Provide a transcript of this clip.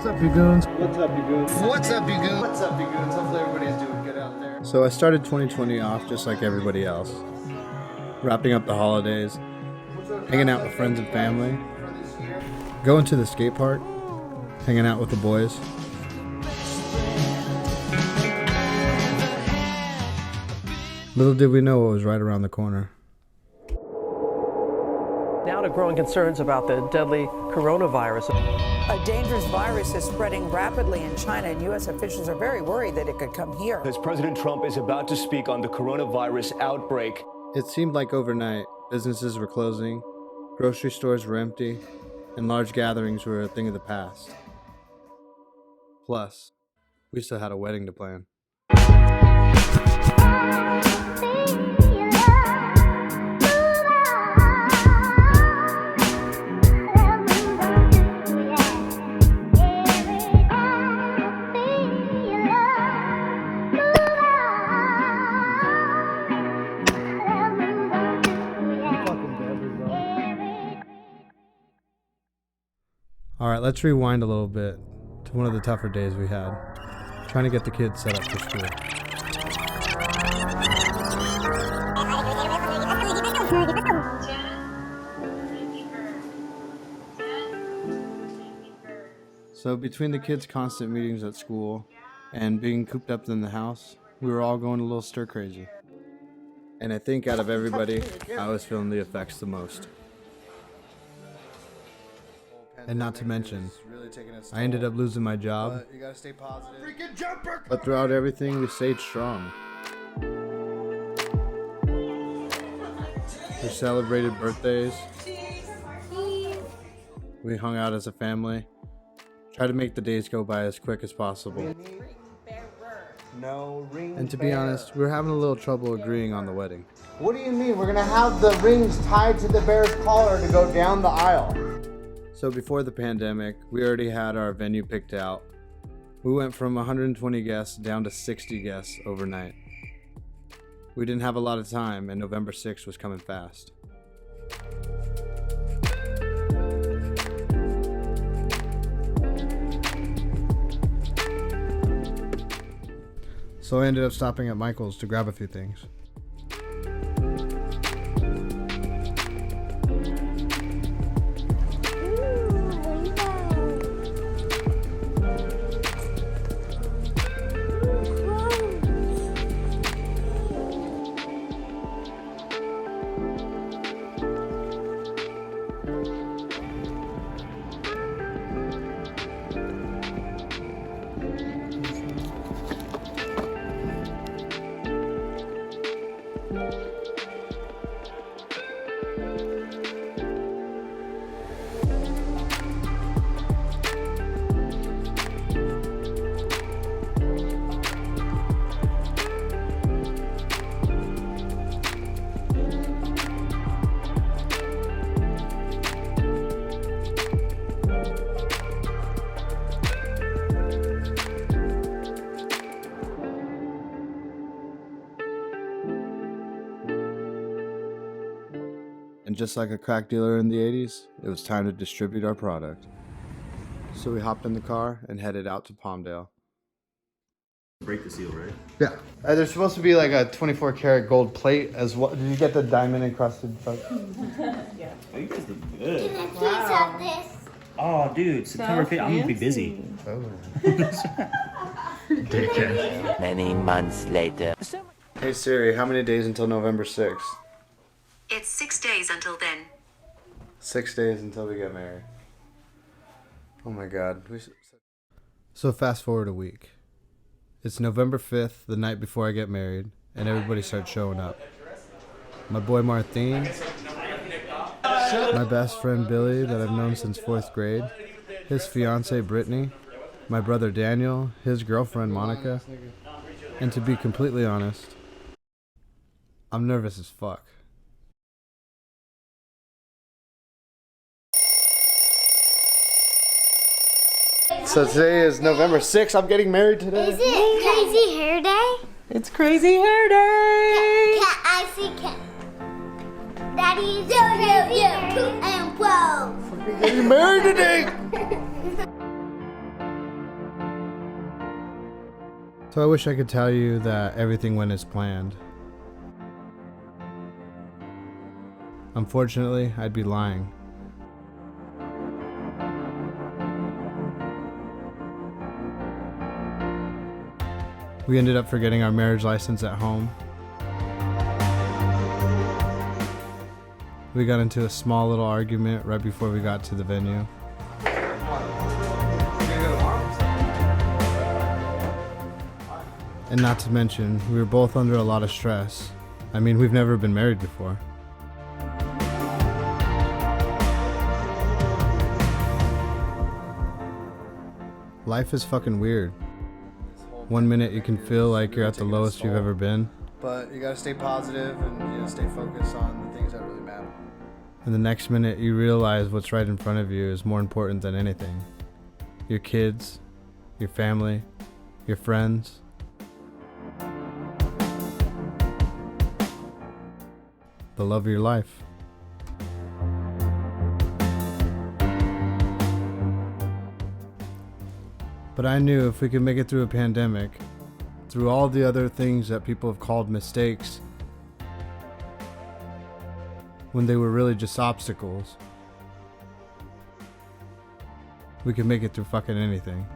What's up, you goons? What's up, you goons? What's up, you goons? What's up, you goons? Hopefully everybody's doing good out there. So I started 2020 off just like everybody else. Wrapping up the holidays, hanging out with friends and family, going to the skate park, hanging out with the boys. Little did we know what was right around the corner. Now to growing concerns about the deadly coronavirus. A dangerous virus is spreading rapidly in China, and U.S. officials are very worried that it could come here. As President Trump is about to speak on the coronavirus outbreak. It seemed like overnight, businesses were closing, grocery stores were empty, and large gatherings were a thing of the past. Plus, we still had a wedding to plan. Alright, let's rewind a little bit to one of the tougher days we had, trying to get the kids set up for school. So between the kids' constant meetings at school and being cooped up in the house, we were all going a little stir crazy. And I think out of everybody, I was feeling the effects the most. And not to mention, I ended up losing my job. You gotta stay positive. But throughout everything, we stayed strong. We celebrated birthdays. We hung out as a family. Tried to make the days go by as quick as possible. No ring. And to be honest, we were having a little trouble agreeing on the wedding. What do you mean? We're gonna have the rings tied to the bear's collar to go down the aisle. So before the pandemic, we already had our venue picked out. We went from 120 guests down to 60 guests overnight. We didn't have a lot of time, and November 6th was coming fast. So I ended up stopping at Michael's to grab a few things. And just like a crack dealer in the 80s, it was time to distribute our product. So we hopped in the car and headed out to Palmdale. Break the seal, right? Yeah. There's supposed to be like a 24 karat gold plate as well. Did you get the diamond encrusted? Yeah. Oh, you guys look good. Can I please have this? Oh, dude, September 5th, I'm gonna be busy. Oh. Many months later. Hey Siri, how many days until November 6th? It's 6 days until then. 6 days until we get married. Oh my god. So fast forward a week. It's November 5th, the night before I get married, and everybody starts showing up. My boy Martine, my best friend Billy that I've known since 4th grade, his fiance Brittany, my brother Daniel, his girlfriend Monica, and to be completely honest, I'm nervous as fuck. So today is November 6th. I'm getting married today. Is it crazy hair day? It's crazy hair day! Cat, I see cat. Daddy's yo, and whoa. We're getting married today. So I wish I could tell you that everything went as planned. Unfortunately, I'd be lying. We ended up forgetting our marriage license at home. We got into a small little argument right before we got to the venue. And not to mention, we were both under a lot of stress. I mean, we've never been married before. Life is fucking weird. One minute you can feel like you're at the lowest you've ever been. But you gotta stay positive and stay focused on the things that really matter. And the next minute you realize what's right in front of you is more important than anything. Your kids, your family, your friends. The love of your life. But I knew if we could make it through a pandemic, through all the other things that people have called mistakes, when they were really just obstacles, we could make it through fucking anything.